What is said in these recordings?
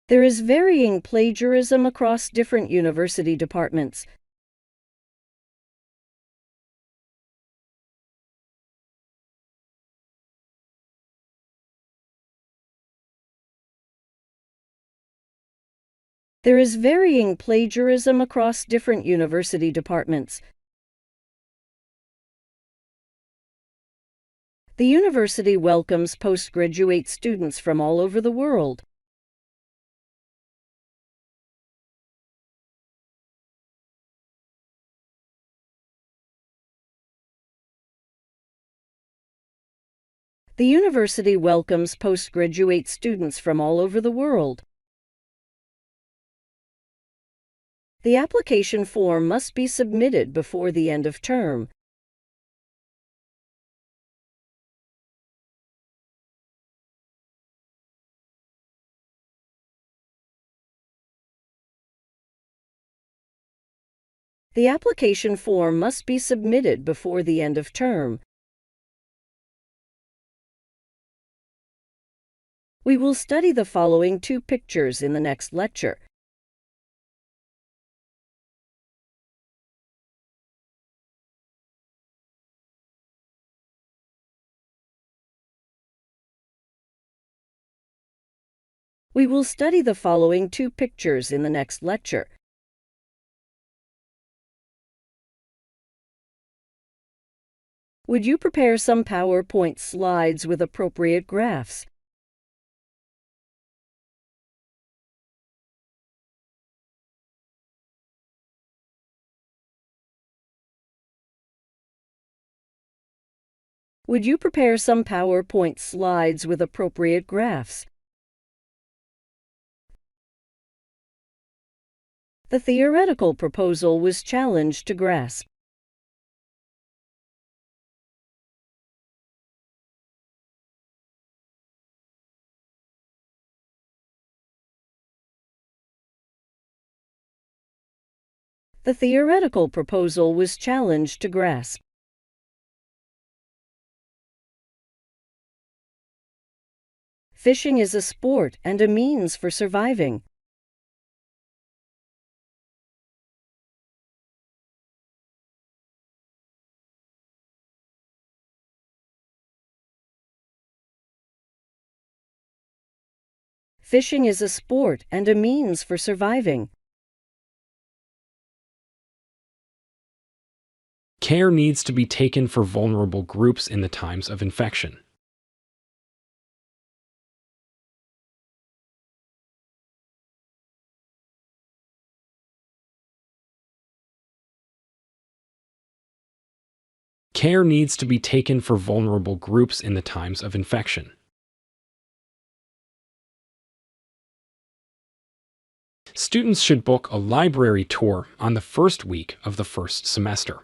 There is varying plagiarism across different university departments. There is varying plagiarism across different university departments. The university welcomes postgraduate students from all over the world. The university welcomes postgraduate students from all over the world. The application form must be submitted before the end of term. The application form must be submitted before the end of term. We will study the following two pictures in the next lecture. We will study the following two pictures in the next lecture. Would you prepare some PowerPoint slides with appropriate graphs? Would you prepare some PowerPoint slides with appropriate graphs? The theoretical proposal was challenged to grasp. The theoretical proposal was challenged to grasp. Fishing is a sport and a means for surviving. Fishing is a sport and a means for surviving. Care needs to be taken for vulnerable groups in the times of infection. Care needs to be taken for vulnerable groups in the times of infection. Students should book a library tour on the first week of the first semester.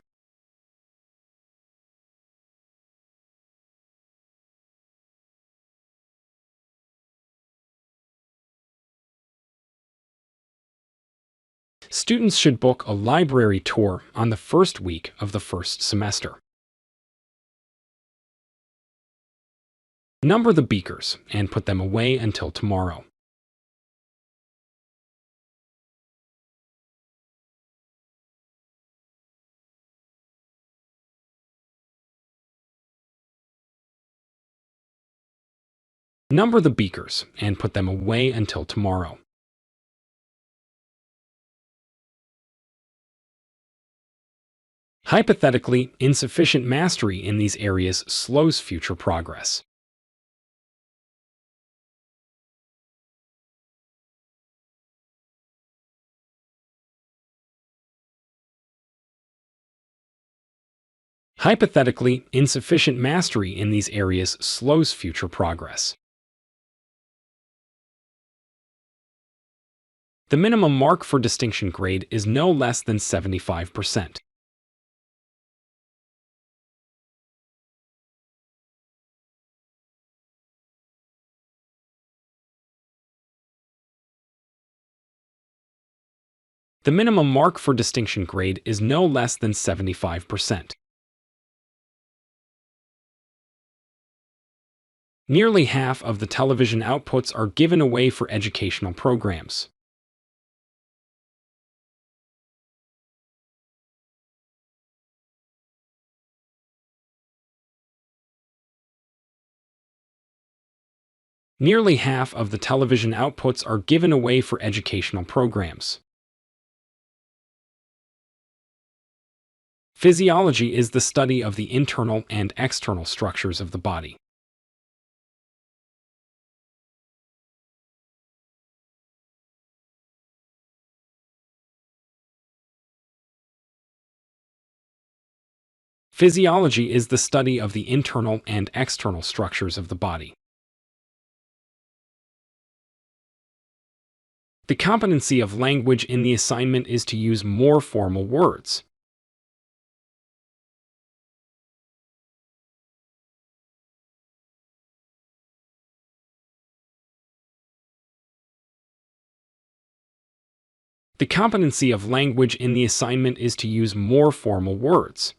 Students should book a library tour on the first week of the first semester. Number the beakers and put them away until tomorrow. Number the beakers and put them away until tomorrow. Hypothetically, insufficient mastery in these areas slows future progress. Hypothetically, insufficient mastery in these areas slows future progress. The minimum mark for distinction grade is no less than 75%. The minimum mark for distinction grade is no less than 75%. Nearly half of the television outputs are given away for educational programs. Nearly half of the television outputs are given away for educational programs. Physiology is the study of the internal and external structures of the body. Physiology is the study of the internal and external structures of the body. The competency of language in the assignment is to use more formal words. The competency of language in the assignment is to use more formal words.